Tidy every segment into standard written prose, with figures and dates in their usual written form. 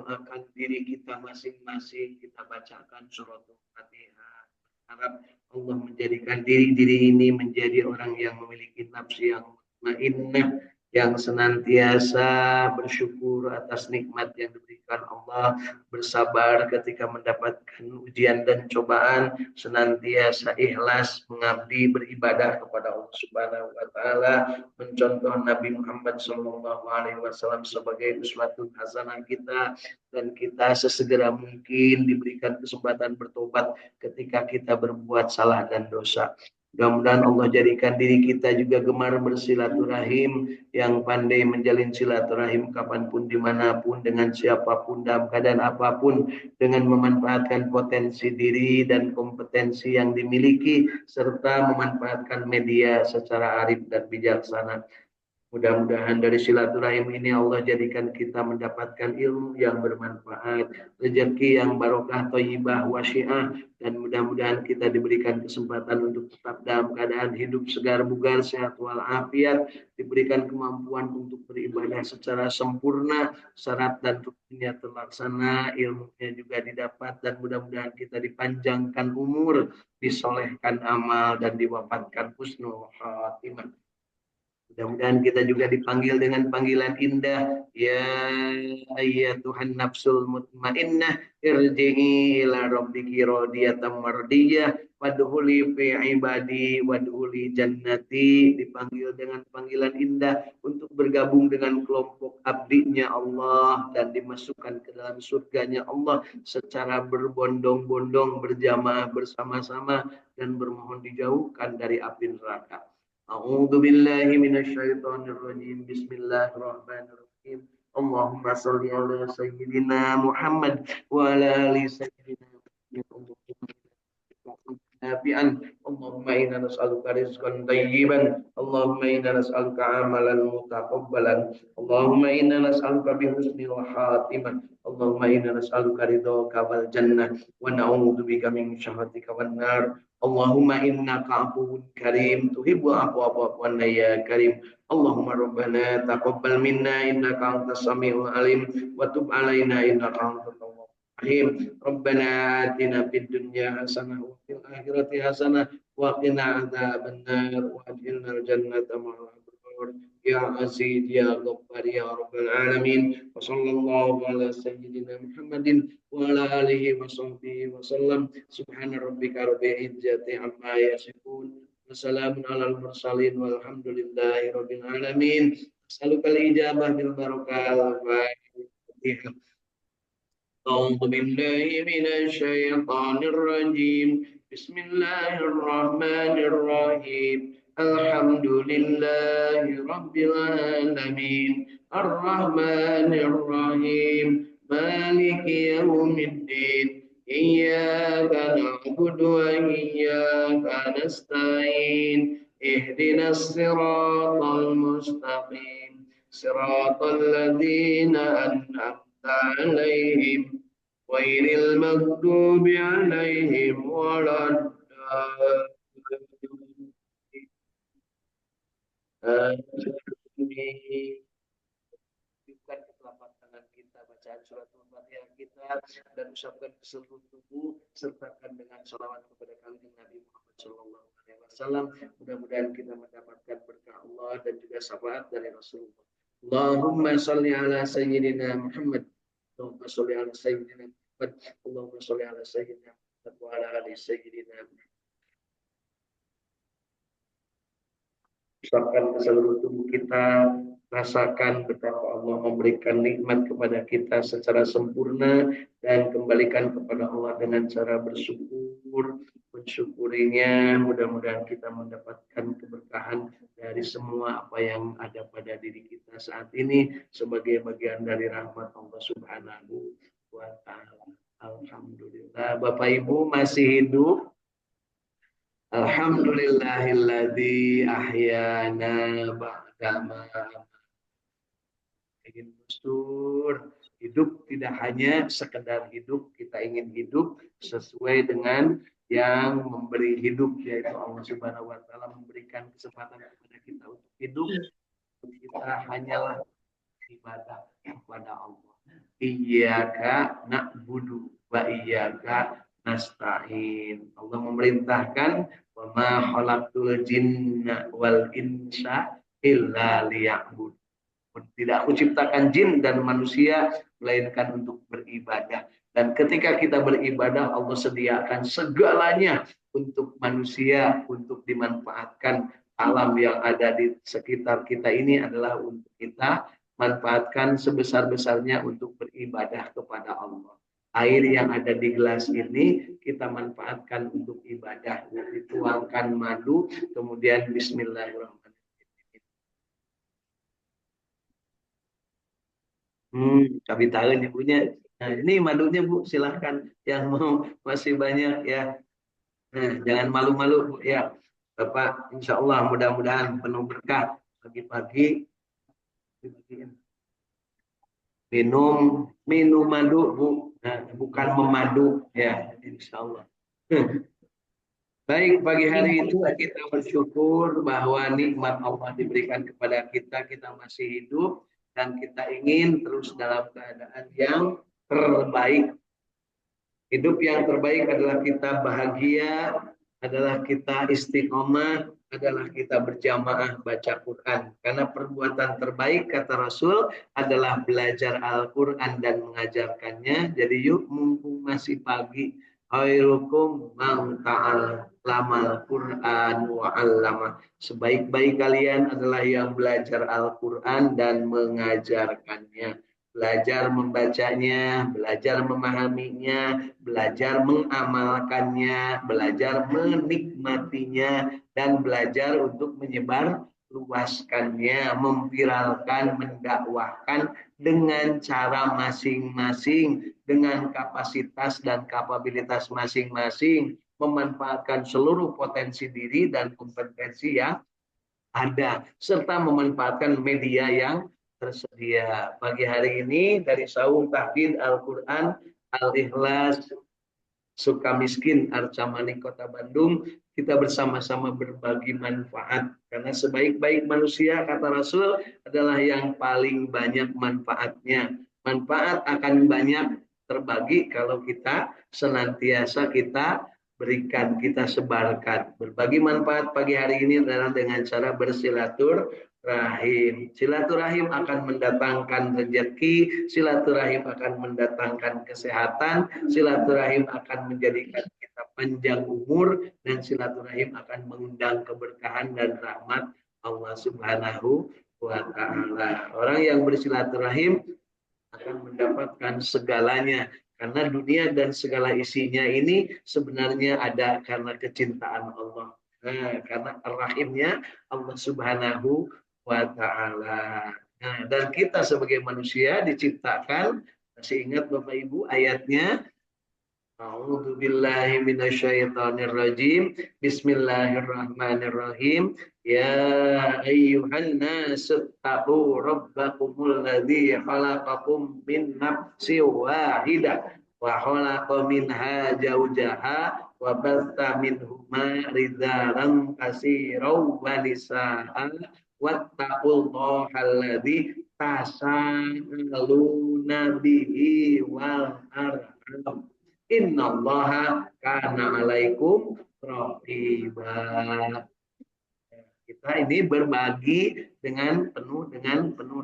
doakan diri kita masing-masing, kita bacakan suratul Fatihah. Harap Allah menjadikan diri-diri ini menjadi orang yang memiliki nafsu yang mutmainnah, yang senantiasa bersyukur atas nikmat yang diberikan Allah, bersabar ketika mendapatkan ujian dan cobaan, senantiasa ikhlas mengabdi beribadah kepada Allah Subhanahu wa taala, mencontoh Nabi Muhammad sallallahu alaihi wasallam sebagai uswatun hasanah kita, dan kita sesegera mungkin diberikan kesempatan bertobat ketika kita berbuat salah dan dosa. Mudah-mudahan Allah jadikan diri kita juga gemar bersilaturahim, yang pandai menjalin silaturahim kapanpun, dimanapun, dengan siapapun, dalam keadaan apapun, dengan memanfaatkan potensi diri dan kompetensi yang dimiliki, serta memanfaatkan media secara arif dan bijaksana. Mudah-mudahan dari silaturahim ini Allah jadikan kita mendapatkan ilmu yang bermanfaat, rezeki yang barokah, thayyibah, wasi'ah, dan mudah-mudahan kita diberikan kesempatan untuk tetap dalam keadaan hidup segar bugar, sehat walafiat, diberikan kemampuan untuk beribadah secara sempurna, syarat dan rukunnya terlaksana, ilmunya juga didapat, dan mudah-mudahan kita dipanjangkan umur, disolehkan amal, dan diwafatkan husnul khatimah. Mudah-mudahan kita juga dipanggil dengan panggilan indah, ya ayyatuhan nafsul mutmainnah irji'i ila rabbiki radiyatan mardiyah wadkhuli fi ibadi wadkhuli jannati. Dipanggil dengan panggilan indah untuk bergabung dengan kelompok abdinya Allah dan dimasukkan ke dalam surganya Allah secara berbondong-bondong, berjamaah bersama-sama, dan bermohon dijauhkan dari api neraka. A'udzu billahi minasyaitonir rajim. Bismillahirrahmanirrahim. Allahumma shalli ala sayyidina Muhammad wa ala ali sayyidina Muhammad. Allahumma inna nas'aluka rizqan thayyiban. Allahumma inna nas'aluka amalan mutaqabbalan. Allahumma inna nas'aluka bi husnil khatimah. Allahumma inna nas'aluka ridhaka wal jannah wa na'udzu bika min syahwatika wan nar. Allahumma innaka afuwwun karim tuhibbul afwa fa'fu anna ya karim. Allahumma rabbana taqabbal minna innaka antas samiul alim wa tub alaina innaka antat tawwabur rahim. Rabbana atina fid dunya hasanah wa fil akhirati hasanah wa qina adzabannar wa adkhilnal jannata ma'al abrar ya aziz ya ghaffar ya rabbal alamin. Wa sallallahu ala sayyidina Muhammadin wa ala alihi wa sahbihi wa sallam. Subhana rabbika rabbil izzati amma yasifun. Wassalamun alal mursalin walhamdulillahi rabbil alamin. As'alukal ijabah bil barakah wa fatihah. أعوذ بالله من الشيطان الرجيم. بسم الله الرحمن الرحيم. الحمد لله رب العالمين الرحمن الرحيم مالك يوم الدين إياك نعبد وإياك نستعين اهدنا الصراط المستقيم صراط الذين أنعمت عليهم غير المغضوب عليهم ولا الضالين. Bukan telapak tangan kita, bacaan surat Al-Fatihah kita, dan ucapkan ke seluruh tubuh, sertakan dengan salawat kepada kanjeng Nabi Muhammad SAW. Mudah-mudahan kita mendapatkan berkah Allah dan juga syafaat dari Rasulullah. Allahumma sholli ala sayyidina Muhammad. Allahumma sholli ala sayyidina Muhammad. Allahumma sholli ala sayyidina Muhammad wa ala ali sayyidina Muhammad. Ucapkan ke seluruh tubuh kita, rasakan betapa Allah memberikan nikmat kepada kita secara sempurna, dan kembalikan kepada Allah dengan cara bersyukur. Mensyukurinya, mudah-mudahan kita mendapatkan keberkahan dari semua apa yang ada pada diri kita saat ini sebagai bagian dari rahmat Allah Subhanahu wa ta'ala. Alhamdulillah. Bapak Ibu masih hidup? Alhamdulillahilladzi ahyana ba'dama ingin nusur. Hidup tidak hanya sekedar hidup, kita ingin hidup sesuai dengan yang memberi hidup, yaitu Allah Subhanahu wa taala memberikan kesempatan kepada kita untuk hidup. Kita hanyalah ibadah kepada Allah. iyyaka na'budu wa iyyaka nasta'in. Allah memerintahkan wa ma khalaqtul jinna wal insa illa liya'bud. Tidak aku ciptakan jin dan manusia melainkan untuk beribadah. Dan ketika kita beribadah, Allah sediakan segalanya untuk manusia, untuk dimanfaatkan. Alam yang ada di sekitar kita ini adalah untuk kita manfaatkan sebesar-besarnya untuk beribadah kepada Allah. Air yang ada di gelas ini kita manfaatkan untuk ibadah. Dituangkan madu, kemudian Bismillahirrahmanirrahim. Kami tahu nih punya. Nah, ini madunya Bu, silahkan yang mau masih banyak ya. Nah, jangan malu-malu Bu ya. Bapak, insya Allah mudah-mudahan penuh berkah pagi-pagi dibagiin. Minum madu Bu, nah, bukan memadu ya, insya Allah. Baik, pagi hari itu kita bersyukur bahwa nikmat Allah diberikan kepada kita, kita masih hidup dan kita ingin terus dalam keadaan yang terbaik. Hidup yang terbaik adalah kita bahagia, adalah kita istiqomah, adalah kita berjamaah baca Quran. Karena perbuatan terbaik kata Rasul adalah belajar Al-Quran dan mengajarkannya. Jadi yuk mumpung masih pagi, khairukum man ta'allamal Quran wa 'allama. Sebaik-baik kalian adalah yang belajar Al-Quran dan mengajarkannya. Belajar membacanya, belajar memahaminya, belajar mengamalkannya, belajar menikmatinya, dan belajar untuk menyebar luaskannya, memviralkan, mendakwahkan dengan cara masing-masing, dengan kapasitas dan kapabilitas masing-masing, memanfaatkan seluruh potensi diri dan kompetensi yang ada, serta memanfaatkan media yang tersedia. Pagi hari ini dari Saung Tahfidz Al-Quran Al-Ikhlas Sukamiskin Arcamani Kota Bandung, kita bersama-sama berbagi manfaat. Karena sebaik-baik manusia, kata Rasul, adalah yang paling banyak manfaatnya. Manfaat akan banyak terbagi kalau kita senantiasa kita berikan, kita sebarkan. Berbagi manfaat pagi hari ini adalah dengan cara bersilaturahim. Silaturahim akan mendatangkan rezeki, silaturahim akan mendatangkan kesehatan, silaturahim akan menjadikan kita panjang umur, dan silaturahim akan mengundang keberkahan dan rahmat Allah Subhanahu wa Ta'ala. Orang yang bersilaturahim akan mendapatkan segalanya, karena dunia dan segala isinya ini sebenarnya ada karena kecintaan Allah. Nah, karena rahimnya Allah Subhanahu wa Ta'ala. Nah, dan kita sebagai manusia diciptakan, masih ingat Bapak Ibu ayatnya? A'udzu billahi minasyaitonir rajim. Bismillahirrahmanirrahim. Ya ayyuhan nasu taqu rabbakumul ladzi khalaqakum min nafsin wahidah wa khalaqa minha zawjaha wa batha minhuma rijalan katsiran wa nisaa'a wattaqullaha alladzi tasaaluna bihi wal arham. Innallaha kana alaikum raqiba. Kita ini berbagi dengan penuh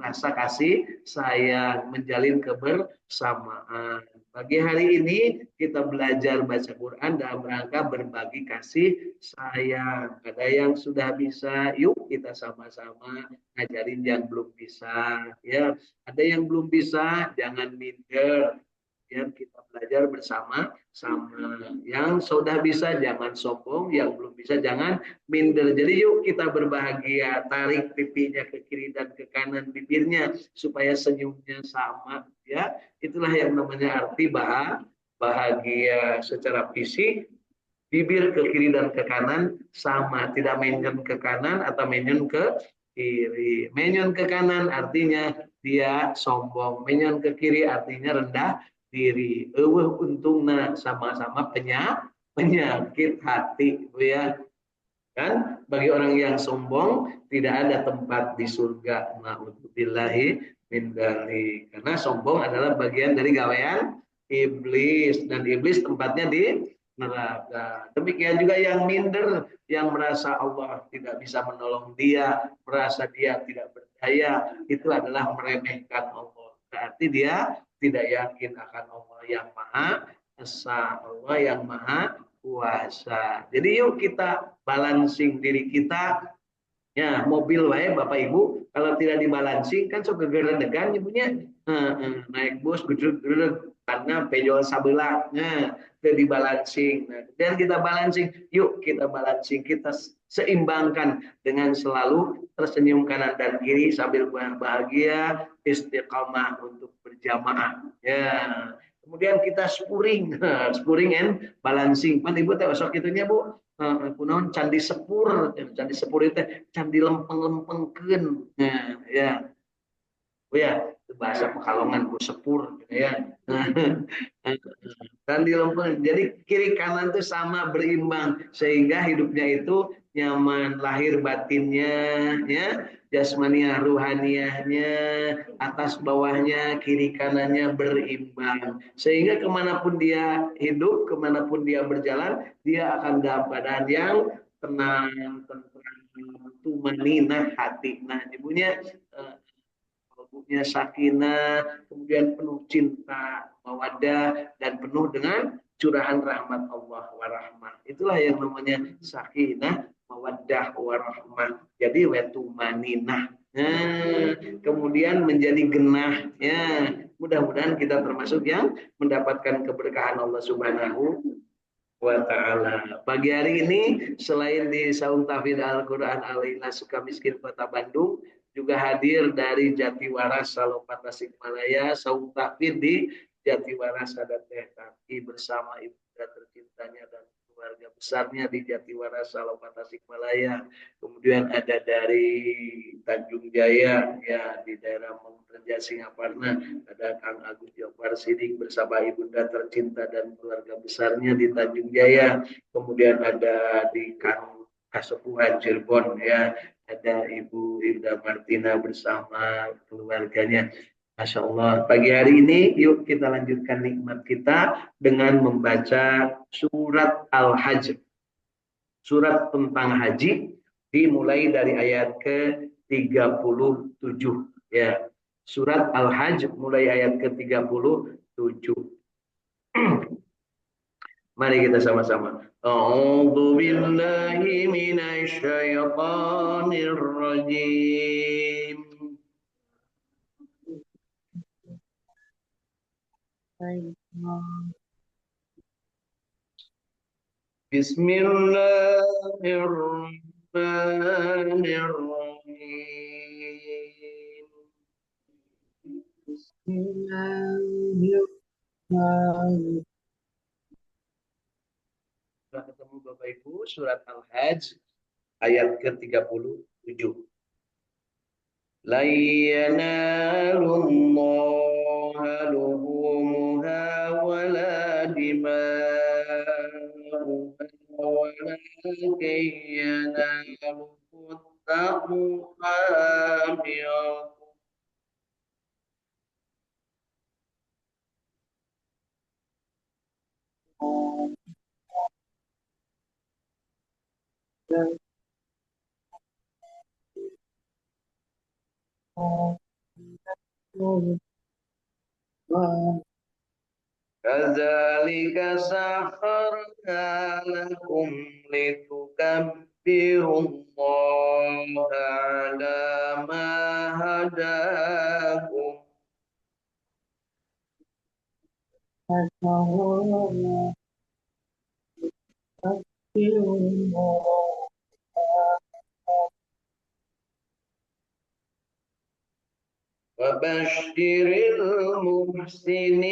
rasa kasih sayang, menjalin kebersamaan. Pagi hari ini kita belajar baca Quran dalam rangka berbagi kasih sayang. Ada yang sudah bisa, yuk kita sama-sama ngajarin yang belum bisa. Ya, ada yang belum bisa, jangan minder. Ya, kita belajar bersama-sama. Yang sudah bisa jangan sombong, yang belum bisa jangan minder. Jadi yuk kita berbahagia, tarik pipinya ke kiri dan ke kanan bibirnya supaya senyumnya sama. Ya, itulah yang namanya arti bahagia secara fisik. Bibir ke kiri dan ke kanan sama, tidak menyon ke kanan atau menyon ke kiri. Menyon ke kanan artinya dia sombong, menyon ke kiri artinya rendah diri. Untungnya sama-sama penyakit hati, ya. Kan bagi orang yang sombong tidak ada tempat di surga. Na'udzubillahi Mindali. Karena sombong adalah bagian dari gawean iblis dan iblis tempatnya di neraka. Demikian juga yang minder, yang merasa Allah tidak bisa menolong dia, merasa dia tidak berdaya, itu adalah meremehkan Allah. Berarti dia tidak yakin akan Allah yang Maha Esa, Allah yang Maha Kuasa. Jadi yuk kita balancing diri kita. Ya, mobil wae Bapak Ibu, kalau tidak dibalancing kan sok gegeredegan ibunya. Naik bus gedreg-gedreg karena penjual sabelah. Nah, itu dibalancing. Nah, dan kita balancing, yuk kita balancing, kita seimbangkan dengan selalu tersenyum kanan dan kiri sambil bahagia, istiqamah untuk berjamaah. Ya. Kemudian kita spuring, spuring and balancing. Pan Ibu teh osok itunya Bu, kunaon candi sepur, candi sepur itu candi lempeng-lempengkeun. Nah, ya. Oh ya, bahasa Pekalongan Bu sepur ya. Candi lempeng. Jadi kiri kanan itu sama berimbang sehingga hidupnya itu nyaman, lahir batinnya ya, jasmania ruhaniahnya, atas bawahnya kiri kanannya berimbang sehingga kemanapun dia hidup, kemanapun dia berjalan, dia akan dalam keadaan yang tenang, tentram, tumaninah hati. Nah, ibunya kalbunya sakinah, kemudian penuh cinta, mawaddah, dan penuh dengan curahan rahmat Allah warahmah. Itulah yang namanya sakinah, mawaddah, warahmah. Jadi wetumaninah. Nah, kemudian menjadi genah. Ya, mudah-mudahan kita termasuk yang mendapatkan keberkahan Allah Subhanahu wa ta'ala. Pagi hari ini selain di Saung Tafid Al-Quran Alaina Sukamiskin Kota Bandung, juga hadir dari Jatiwaras Salopat Tasikmalaya Saung Tafid di Jatiwaras ada Teh Tati bersama ibu tercintanya dan keluarga besarnya di Jatiwaras Salopat Tasikmalaya. Kemudian ada dari Tanjung Jaya ya di daerah Montrejaya Singaparna, ada Kang Agus Jopar Sidik bersama ibunda tercinta dan keluarga besarnya di Tanjung Jaya. Kemudian ada di Kang Kasepuhan Cirebon ya, ada Ibu Hilda Martina bersama keluarganya. Masya Allah. Pagi hari ini yuk kita lanjutkan nikmat kita dengan membaca surat Al-Hajj. Surat tentang haji dimulai dari ayat ke-37 ya. Surat Al-Hajj mulai ayat ke-37. Mari kita sama-sama. A'udzu billahi minasy syaithanir rajim. Bismillahirrahmanirrahim. Bismillahirrahmanirrahim. Sudah ketemu Bapak Ibu, surat Al-Hajj ayat ke-37. La yanalullaha luhumuha wala dima'uha walakin yanaluhu taqwa minkum. Kadzalika sakharna lakum litukabbirullaha ala ma hadakum wa basyiril muhsinin.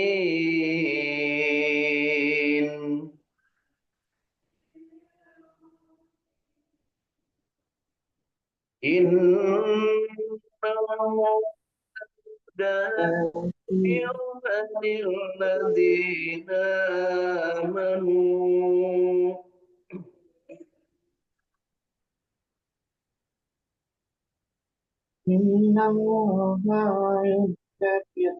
Inna ladzina amanu Inna Allah yudabbir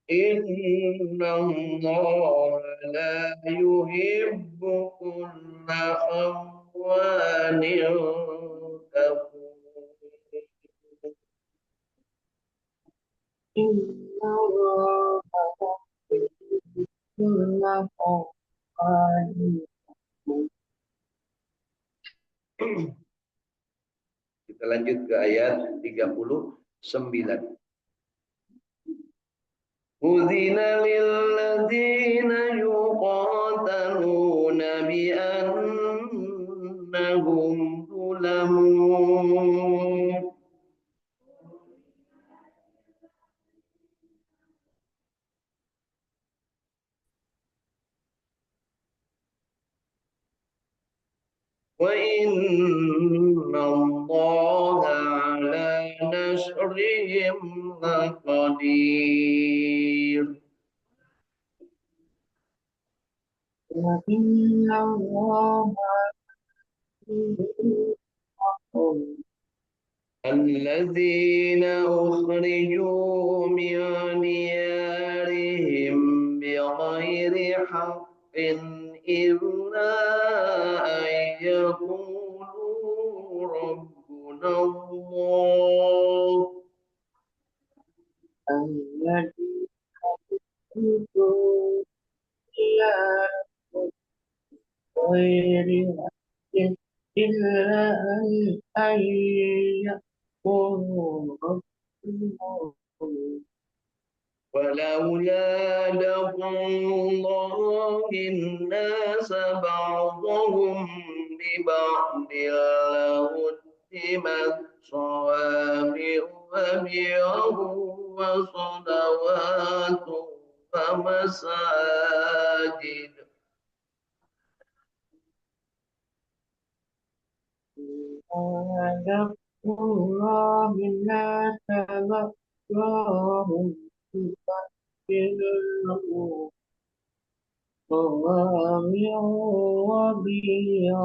إن الله لا يحب كل خوان كفور. Inna Allah kulla qawwani. Kita lanjut ke ayat 39. أذن للذين يقاتلون بأنهم ظلموا وإن الله على نصرهم لقدير. Wa inna Allah yuhibbul الذين أخرجوا من ديارهم بغير حق إلا أن يقولوا ربنا الله الذي يحب إلى غير حق إلا أن يقولوا ربنا ولولا دفع الله الناس بعضهم ببعض لهدمت صوامع وبيع وصلوات ومساجد. هذا الله لا تبقاهم يبدل له صوامع وبيع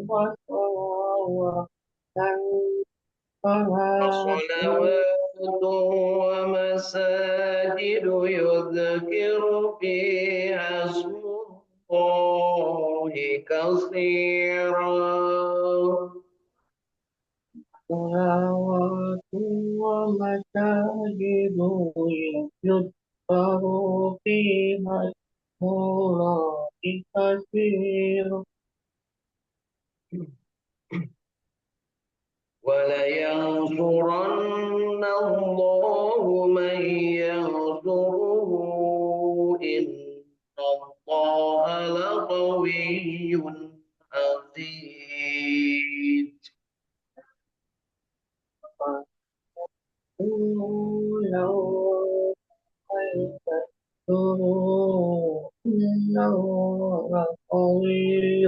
وصلوات صلاة وصلوات ومساجد يذكر فيها اسم الله كثيرا. صلوات ومساجد يذكر فيها اسم الله كثيرا ولينصرن الله من ينصره إن الله لقوي عزيز. لو تذكروا إن الله قوي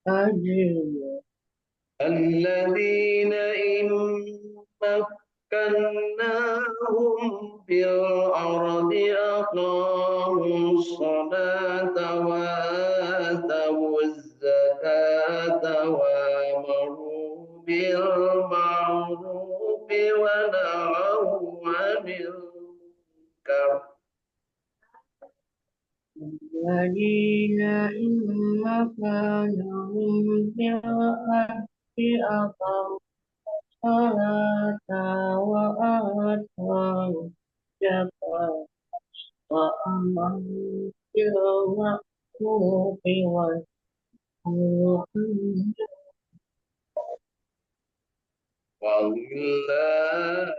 عزيز الذين إن مكناهم في الأرض أقاموا الصلاة وآتوا الزكاة وآمروا بالمعروف ونهوا عن المنكر. الذين إن مكانهم في الأرض أقاموا الصلاة وآتوا الزكاة وأمروا بالمعروف ونهوا عن ولله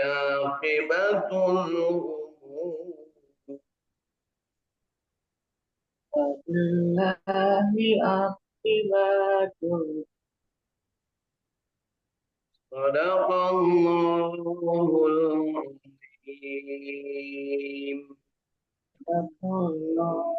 عاقبة الأمور. لله عاقبة صدق الله العظيم. الأمور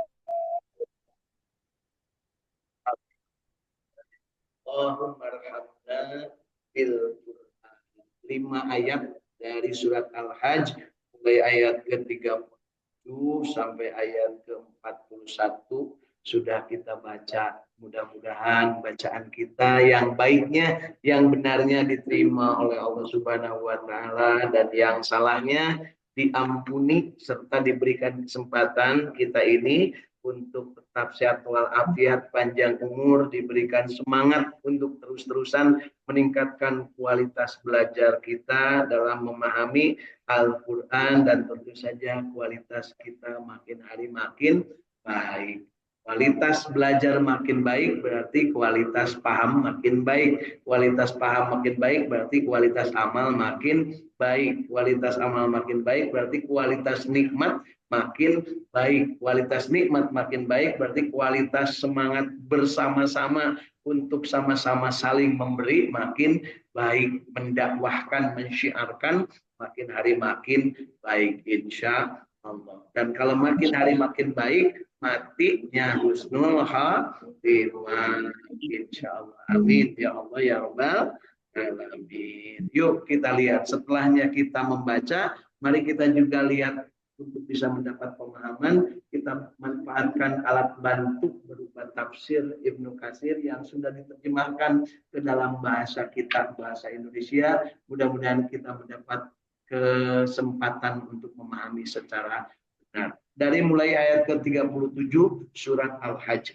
Allahumma arhamna bil Qur'an. 5 ayat dari surat Al-Hajj mulai ayat ke-37 sampai ayat ke-41 sudah kita baca. Mudah-mudahan bacaan kita yang baiknya, yang benarnya diterima oleh Allah Subhanahu wa taala dan yang salahnya diampuni serta diberikan kesempatan kita ini untuk tetap sehat walafiat, panjang umur, diberikan semangat untuk terus-terusan meningkatkan kualitas belajar kita dalam memahami Al-Quran dan tentu saja kualitas kita makin hari makin baik. Kualitas belajar makin baik berarti kualitas paham makin baik. Kualitas paham makin baik berarti kualitas amal makin baik. Kualitas amal makin baik berarti kualitas nikmat makin baik. Kualitas nikmat makin baik berarti kualitas semangat bersama-sama untuk sama-sama saling memberi makin baik. Mendakwahkan, mensyiarkan makin hari makin baik insya Allah. Dan kalau makin hari makin baik, matinya husnul khatimah insyaallah. Amin ya Allah ya rabbal alamin. Yuk kita lihat setelahnya kita membaca, mari kita juga lihat untuk bisa mendapat pemahaman, kita manfaatkan alat bantu berupa tafsir Ibnu Katsir yang sudah diterjemahkan ke dalam bahasa kita, bahasa Indonesia. Mudah-mudahan kita mendapat kesempatan untuk memahami secara benar. Dari mulai ayat ke-37 surat Al-Hajj.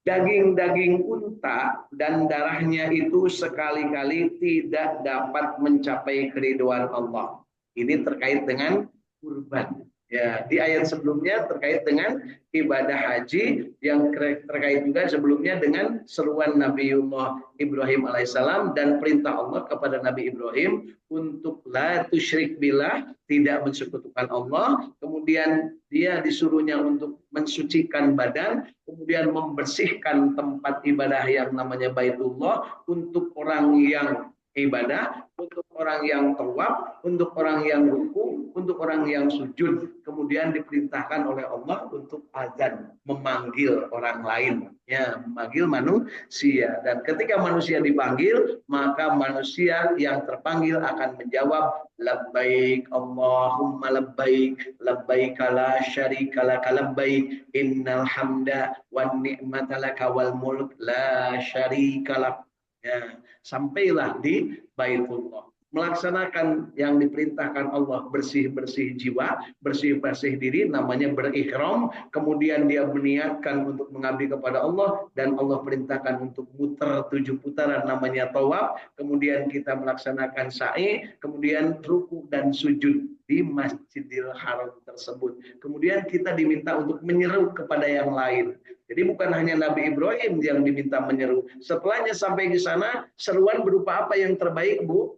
Daging-daging unta dan darahnya itu sekali-kali tidak dapat mencapai keridhaan Allah. Ini terkait dengan kurban. Ya, di ayat sebelumnya terkait dengan ibadah haji, yang terkait juga sebelumnya dengan seruan Nabiullah Ibrahim alaihissalam dan perintah Allah kepada Nabi Ibrahim untuk la tusyrik billah, tidak mensekutukan Allah. Kemudian dia disuruhnya untuk mensucikan badan, kemudian membersihkan tempat ibadah yang namanya Baitullah untuk orang yang ibadah, untuk orang yang tawaf, untuk orang yang ruku, untuk orang yang sujud. Kemudian diperintahkan oleh Allah untuk azan, memanggil orang lain, ya, memanggil manusia. Dan ketika manusia dipanggil, maka manusia yang terpanggil akan menjawab labbaik Allahumma labbaik, labbaik la syarika laka labbaik, innal hamda wan ni'mata laka wal mulk la syarika lak. Ya, sampailah di Baitullah, melaksanakan yang diperintahkan Allah, bersih-bersih jiwa, bersih-bersih diri, namanya berikhram. Kemudian dia meniatkan untuk mengabdi kepada Allah, dan Allah perintahkan untuk muter 7 putaran, namanya tawaf. Kemudian kita melaksanakan sa'i, kemudian ruku dan sujud di Masjidil Haram tersebut. Kemudian kita diminta untuk menyeru kepada yang lain. Jadi bukan hanya Nabi Ibrahim yang diminta menyeru. Setelahnya sampai di sana, seruan berupa apa yang terbaik, Bu?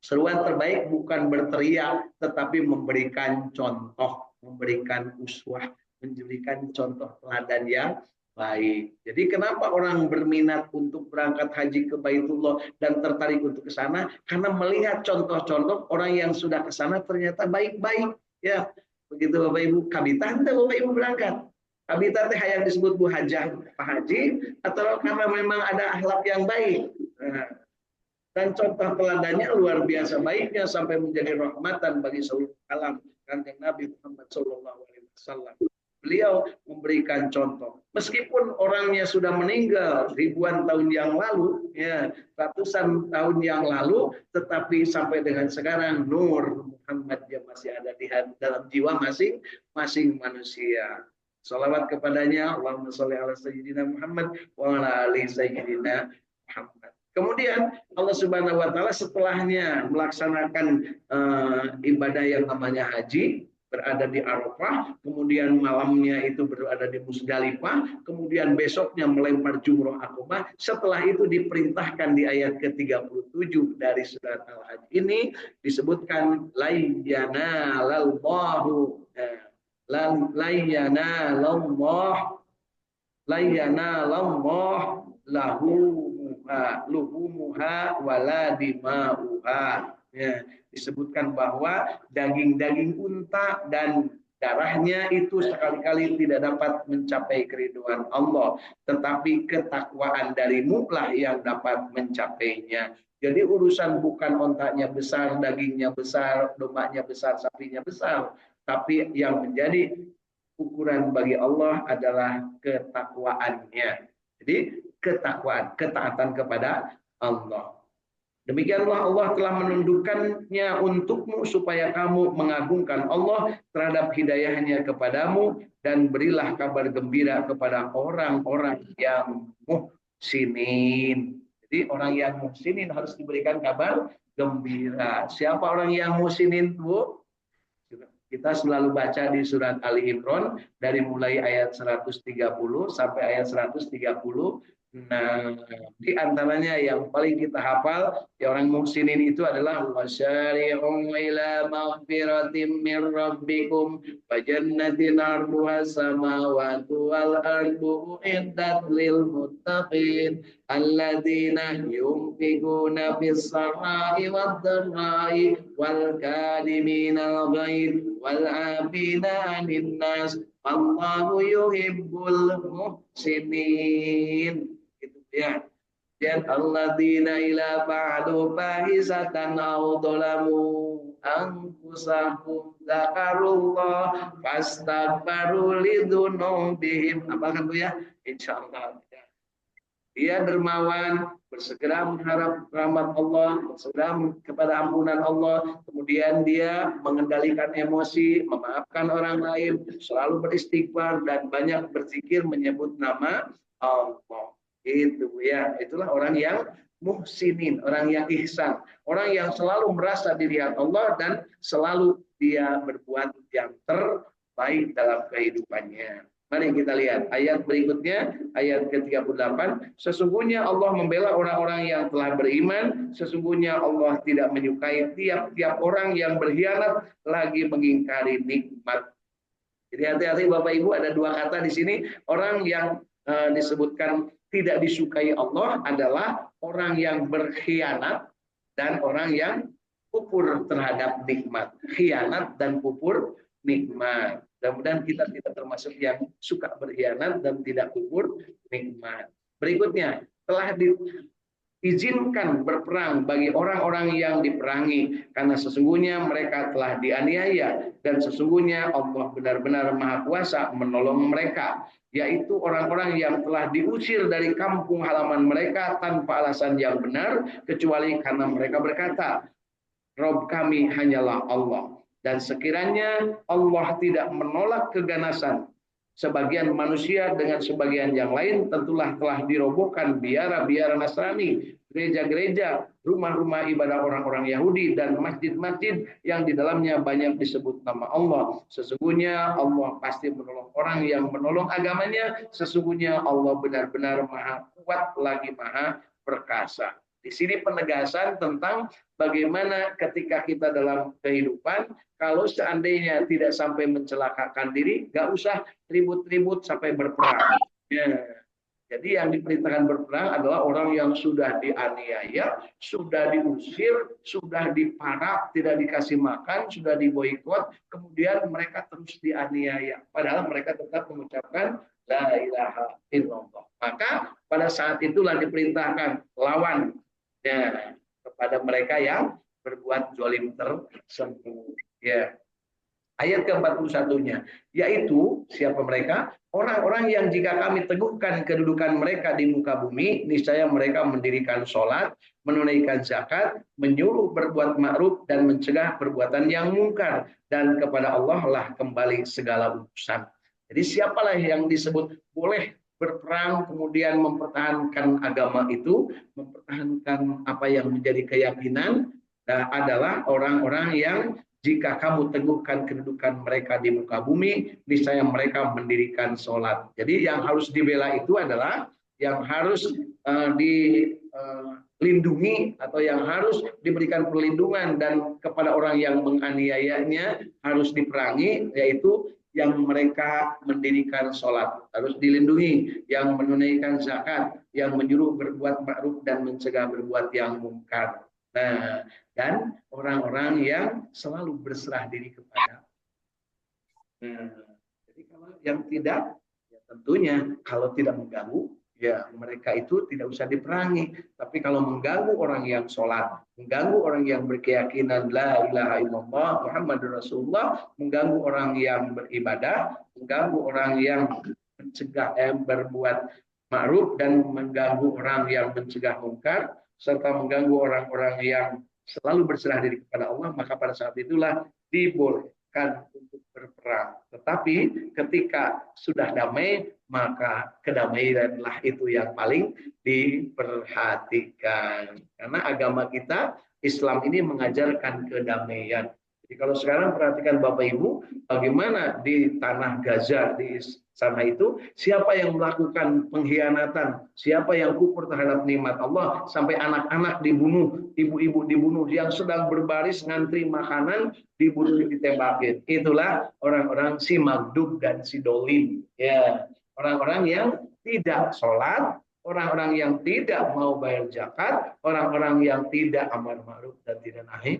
Seruan terbaik bukan berteriak, tetapi memberikan contoh, memberikan uswah, memberikan contoh teladan yang baik. Jadi kenapa orang berminat untuk berangkat haji ke Baitullah dan tertarik untuk ke sana? Karena melihat contoh-contoh orang yang sudah ke sana ternyata baik-baik. Ya, begitu Bapak Ibu, kabitah Bapak Ibu berangkat. Kabitah teh yang disebut Bu Hajah, Pak Haji, atau karena memang ada akhlak yang baik. Nah, dan contoh teladannya luar biasa baiknya sampai menjadi rahmatan bagi seluruh alam. Kanjeng Nabi Muhammad SAW. Beliau memberikan contoh. Meskipun orangnya sudah meninggal ribuan tahun yang lalu, ya, ratusan tahun yang lalu, tetapi sampai dengan sekarang Nur Muhammad yang masih ada di dalam jiwa masing-masing manusia. Salawat kepadanya, Allahumma sholli ala sayyidina Muhammad wa ala ali sayyidina Muhammad. Kemudian Allah Subhanahu wa taala setelahnya melaksanakan ibadah yang namanya haji, berada di Arafah, kemudian malamnya itu berada di Musdalifah, kemudian besoknya melempar jumroh akobah. Setelah itu diperintahkan di ayat ke-37 dari surat Al-Hajj ini disebutkan layyana lallahu layyana lahu luhumuha wala dima'uha. Ya, disebutkan bahwa daging-daging unta dan darahnya itu sekali-kali tidak dapat mencapai keridhaan Allah, tetapi ketakwaan darimu lah yang dapat mencapainya. Jadi urusan bukan ontanya besar, dagingnya besar, dombanya besar, sapinya besar, tapi yang menjadi ukuran bagi Allah adalah ketakwaannya. Jadi ketakwaan, ketaatan kepada Allah. Demikianlah Allah telah menundukkannya untukmu supaya kamu mengagungkan Allah terhadap hidayahnya kepadamu, dan berilah kabar gembira kepada orang-orang yang muhsinin. Jadi orang yang muhsinin harus diberikan kabar gembira. Siapa orang yang muhsinin, Bu? Kita selalu baca di surat Ali Imran dari mulai ayat 130 sampai ayat 130. Nah, di antaranya yang paling kita hafal, ya orang muhsinin itu adalah wasyari'u ila maghfiratin min rabbikum wa jannatin 'arduha samawati wal ardu uiddat lil muttaqin alladzina yunfiquna fis sarai wad dharai wal kadhimina al ghaidh wal 'afina 'anil nas wallahu yuhibbul muhsinin. Ya, dan alladzina ila fa'alu fahisatan aw dhalamu anfusahum dzakarullah fastaghfaru lidzunubihim. Apalkan Bu ya? Insyaallah. Dia dermawan, bersegera mengharap rahmat Allah, bersegera kepada ampunan Allah, kemudian dia mengendalikan emosi, memaafkan orang lain, selalu beristighfar dan banyak berzikir menyebut nama Allah. Itu ya, itulah orang yang muhsinin, orang yang ihsan, orang yang selalu merasa dilihat Allah dan selalu dia berbuat yang terbaik dalam kehidupannya. Mari kita lihat ayat berikutnya, ayat ke-38. Sesungguhnya Allah membela orang-orang yang telah beriman, sesungguhnya Allah tidak menyukai tiap-tiap orang yang berkhianat lagi mengingkari nikmat. Jadi hati-hati Bapak Ibu, ada dua kata di sini. Orang yang disebutkan tidak disukai Allah adalah orang yang berkhianat dan orang yang kufur terhadap nikmat. Khianat dan kufur nikmat. Mudah-mudahan kita tidak termasuk yang suka berkhianat dan tidak kufur nikmat. Berikutnya, telah diizinkan berperang bagi orang-orang yang diperangi, karena sesungguhnya mereka telah dianiaya dan sesungguhnya Allah benar-benar Maha Kuasa menolong mereka, yaitu orang-orang yang telah diusir dari kampung halaman mereka tanpa alasan yang benar, kecuali karena mereka berkata, Rob kami hanyalah Allah. Dan sekiranya Allah tidak menolak keganasan sebagian manusia dengan sebagian yang lain, tentulah telah dirobohkan biara-biara Nasrani, gereja-gereja, rumah-rumah ibadah orang-orang Yahudi, dan masjid-masjid yang di dalamnya banyak disebut nama Allah. Sesungguhnya Allah pasti menolong orang yang menolong agamanya. Sesungguhnya Allah benar-benar Maha Kuat lagi Maha Perkasa. Di sini penegasan tentang bagaimana ketika kita dalam kehidupan, kalau seandainya tidak sampai mencelakakan diri, nggak usah ribut-ribut sampai berperang. Ya. Jadi yang diperintahkan berperang adalah orang yang sudah dianiaya, sudah diusir, sudah diparak, tidak dikasih makan, sudah diboikot, kemudian mereka terus dianiaya. Padahal mereka tetap mengucapkan La ilaha illallah. Maka pada saat itulah diperintahkan lawan ya, kepada mereka yang berbuat zalim tersebut. Ya. Ayat ke-41-nya, yaitu siapa mereka? Orang-orang yang jika kami teguhkan kedudukan mereka di muka bumi, niscaya mereka mendirikan sholat, menunaikan zakat, menyuruh berbuat ma'ruf dan mencegah perbuatan yang mungkar, dan kepada Allah lah kembali segala urusan. Jadi siapalah yang disebut boleh berperang kemudian mempertahankan agama itu, mempertahankan apa yang menjadi keyakinan, adalah orang-orang yang jika kamu teguhkan kedudukan mereka di muka bumi, niscaya mereka mendirikan sholat. Jadi yang harus dibela itu adalah yang harus dilindungi atau yang harus diberikan perlindungan dan kepada orang yang menganiayanya harus diperangi, yaitu yang mereka mendirikan sholat harus dilindungi, yang menunaikan zakat, yang menyuruh berbuat ma'ruf dan mencegah berbuat yang mungkar. Nah, dan orang-orang yang selalu berserah diri kepada. Nah, jadi kalau yang tidak, ya tentunya kalau tidak mengganggu, ya mereka itu tidak usah diperangi. Tapi kalau mengganggu orang yang sholat, mengganggu orang yang berkeyakinan la ilaha illallah Muhammadur Rasulullah, mengganggu orang yang beribadah, mengganggu orang yang mencegah berbuat ma'ruf dan mengganggu orang yang mencegah mungkar, serta mengganggu orang-orang yang selalu berserah diri kepada Allah, maka pada saat itulah dibolehkan untuk berperang. Tetapi ketika sudah damai, maka kedamaianlah itu yang paling diperhatikan. Karena agama kita, Islam ini mengajarkan kedamaian. Jadi kalau sekarang perhatikan Bapak Ibu, bagaimana di tanah Gaza, di sana itu, siapa yang melakukan pengkhianatan, siapa yang kufur terhadap nikmat Allah, sampai anak-anak dibunuh, ibu-ibu dibunuh, yang sedang berbaris ngantri makanan, dibunuh, ditembakin. Itulah orang-orang si Magdub dan si Dolim. Ya, orang-orang yang tidak sholat, orang-orang yang tidak mau bayar zakat, orang-orang yang tidak amar ma'ruf dan tidak nahi.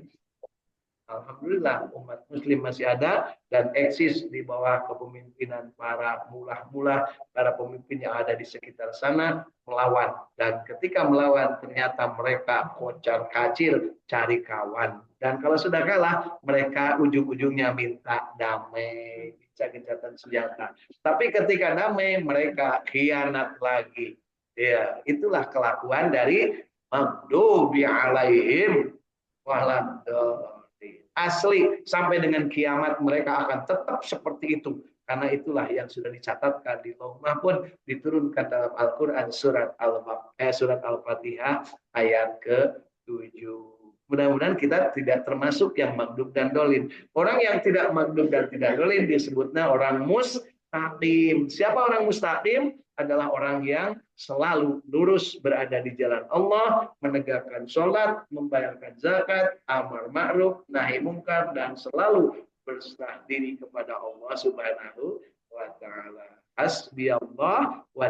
Alhamdulillah umat muslim masih ada dan eksis di bawah kepemimpinan para mulah-mulah, para pemimpin yang ada di sekitar sana melawan. Dan ketika melawan ternyata mereka kocar kacir cari kawan. Dan kalau sudah kalah mereka ujung-ujungnya minta damai, minta gencatan senjata. Tapi ketika damai mereka khianat lagi. Ya, itulah kelakuan dari maghdubi alaihim waladhdallin. Asli sampai dengan kiamat mereka akan tetap seperti itu, karena itulah yang sudah dicatatkan di Lauh Mahfuz, diturunkan dalam Al-Qur'an surat Al-Fatihah ayat ke-7. Mudah-mudahan kita tidak termasuk yang maghdub dan dolin. Orang yang tidak maghdub dan tidak dolin disebutnya orang mustaqim. Siapa orang mustaqim? Adalah orang yang selalu lurus berada di jalan Allah, menegakkan sholat, membayarkan zakat, amar ma'ruf, nahi mungkar, dan selalu berserah diri kepada Allah Subhanahu wa Ta'ala. Hasbiyallah wa